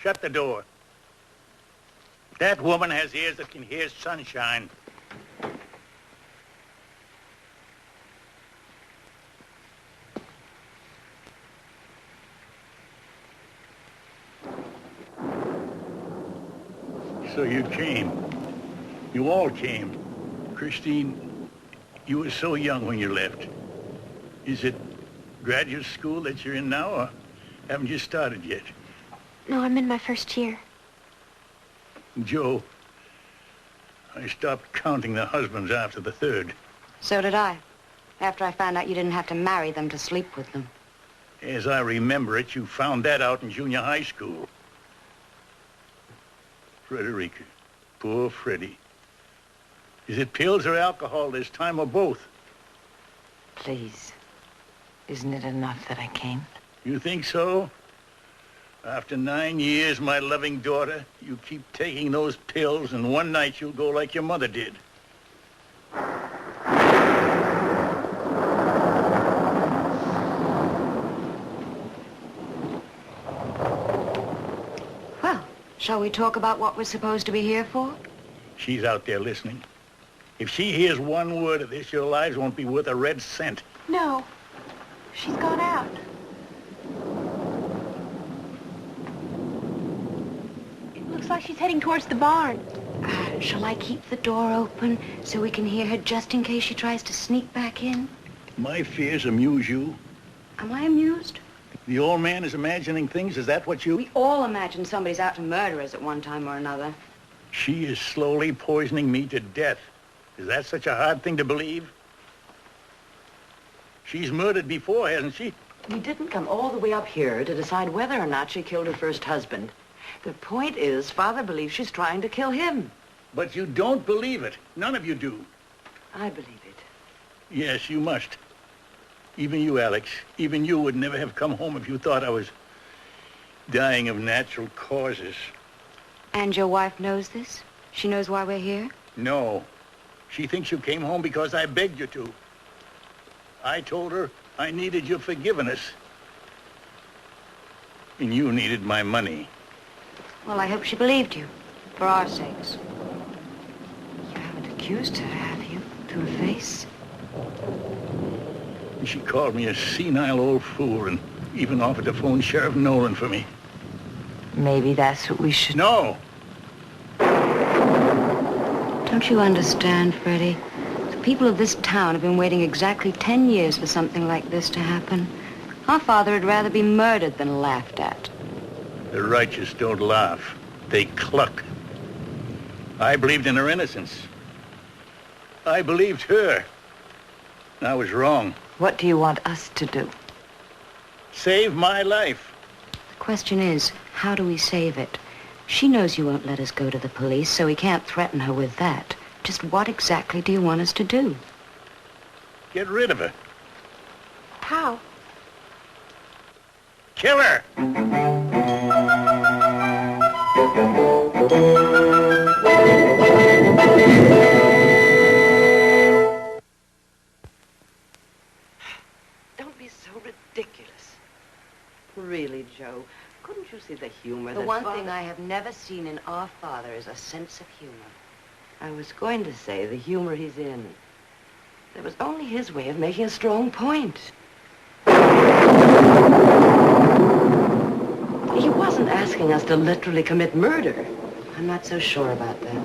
Shut the door. That woman has ears that can hear sunshine. So you came. You all came. Christine, you were so young when you left. Is it graduate school that you're in now, or haven't you started yet? No, I'm in my first year. Joe, I stopped counting the husbands after the third. So did I. After I found out you didn't have to marry them to sleep with them. As I remember it, you found that out in junior high school. Frederica, poor Freddie. Is it pills or alcohol this time, or both? Please, isn't it enough that I came? You think so? After 9 years, my loving daughter, you keep taking those pills, and one night you'll go like your mother did. Well, shall we talk about what we're supposed to be here for? She's out there listening. If she hears one word of this, your lives won't be worth a red cent. No, she's gone out. It looks like she's heading towards the barn. Shall I keep the door open so we can hear her just in case she tries to sneak back in? My fears amuse you. Am I amused? The old man is imagining things. Is that what you... We all imagine somebody's out to murder us at one time or another. She is slowly poisoning me to death. Is that such a hard thing to believe? She's murdered before, hasn't she? We didn't come all the way up here to decide whether or not she killed her first husband. The point is, Father believes she's trying to kill him. But you don't believe it. None of you do. I believe it. Yes, you must. Even you, Alex. Even you would never have come home if you thought I was dying of natural causes. And your wife knows this? She knows why we're here? No. She thinks you came home because I begged you to. I told her I needed your forgiveness. And you needed my money. Well, I hope she believed you, for our sakes. You haven't accused her, have you? To her face? She called me a senile old fool and even offered to phone Sheriff Nolan for me. Maybe that's what we should... No! Don't you understand, Freddie? The people of this town have been waiting exactly 10 years for something like this to happen. Our father would rather be murdered than laughed at. The righteous don't laugh. They cluck. I believed in her innocence. I believed her. I was wrong. What do you want us to do? Save my life. The question is, how do we save it? She knows you won't let us go to the police, so we can't threaten her with that. Just what exactly do you want us to do? Get rid of her. How? Kill her! Don't be so ridiculous. Really, Joe, couldn't you see the humor The that one Father... thing I have never seen in our father is a sense of humor. I was going to say the humor he's in. That was only his way of making a strong point. He wasn't asking us to literally commit murder. I'm not so sure about that.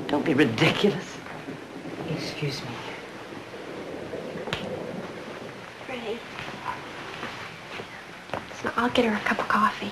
Don't be ridiculous. Excuse me. Freddie. So I'll get her a cup of coffee.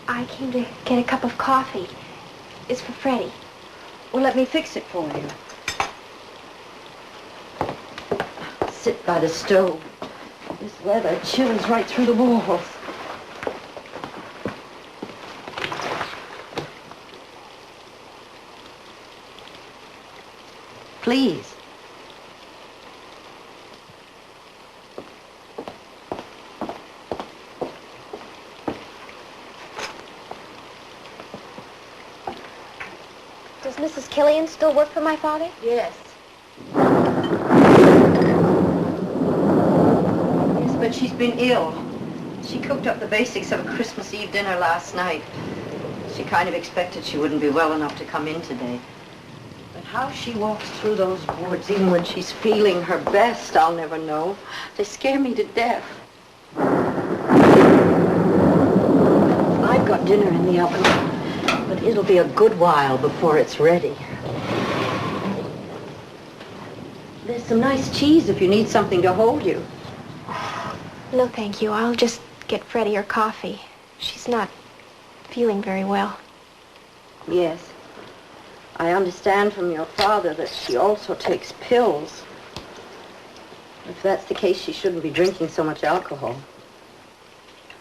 I came to get a cup of coffee. It's for Freddie. Well, let me fix it for you. Sit by the stove. This weather chills right through the walls. Please. Does Mrs. Killian still work for my father? Yes. Yes, but she's been ill. She cooked up the basics of a Christmas Eve dinner last night. She kind of expected she wouldn't be well enough to come in today. But how she walks through those woods, even when she's feeling her best, I'll never know. They scare me to death. I've got dinner in the oven, but it'll be a good while before it's ready. There's some nice cheese if you need something to hold you. No, thank you. I'll just get Freddie her coffee. She's not feeling very well. Yes. I understand from your father that she also takes pills. If that's the case, she shouldn't be drinking so much alcohol.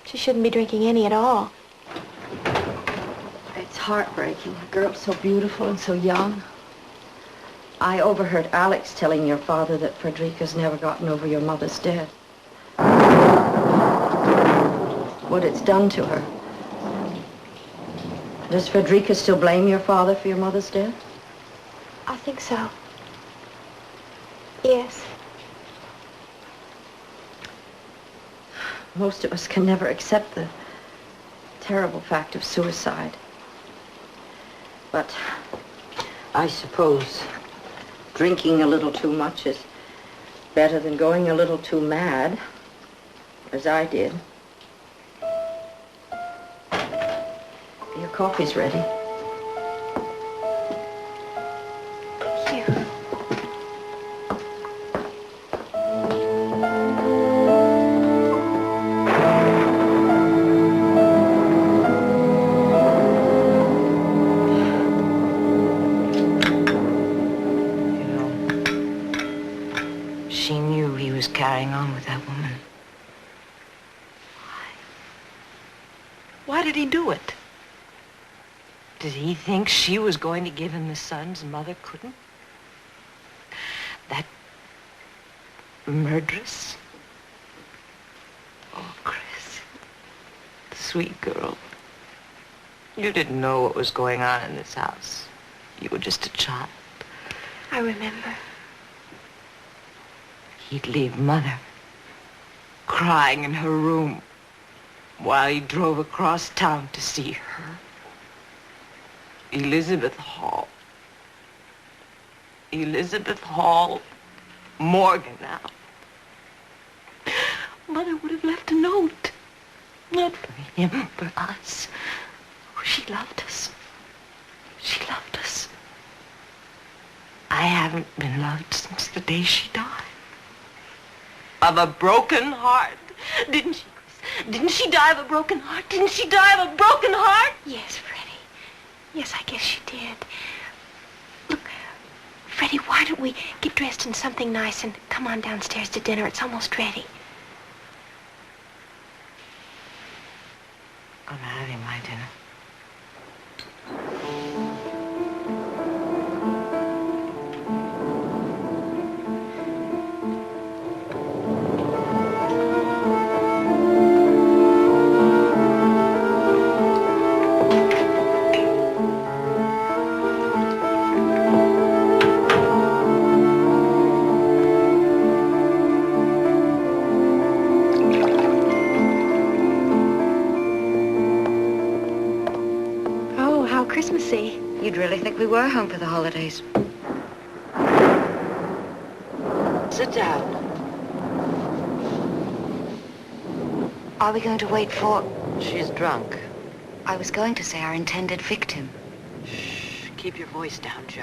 She shouldn't be drinking any at all. It's heartbreaking. A girl so beautiful and so young. I overheard Alex telling your father that Frederica's never gotten over your mother's death. What it's done to her. Does Frederica still blame your father for your mother's death? I think so. Yes. Most of us can never accept the terrible fact of suicide. But I suppose drinking a little too much is better than going a little too mad, as I did. Your coffee's ready. Thank you. She knew he was carrying on with that woman. Why did he do it? Did he think she was going to give him the sons mother couldn't? That murderess? Oh, Chris. Sweet girl. You didn't know what was going on in this house. You were just a child. I remember. He'd leave Mother crying in her room while he drove across town to see her. Elizabeth Hall. Elizabeth Hall Morgan now. Mother would have left a note. Not for him, for us. Oh, she loved us. She loved us. I haven't been loved since the day she died. Of a broken heart. Didn't she? Didn't she die of a broken heart? Didn't she die of a broken heart? Yes, Freddie. Yes, I guess she did. Look, Freddie, why don't we get dressed in something nice and come on downstairs to dinner? It's almost ready. I'm having my dinner. Christmassy. You'd really think we were home for the holidays. Sit down. Are we going to wait for... She's drunk. I was going to say our intended victim. Shh. Keep your voice down, Joe.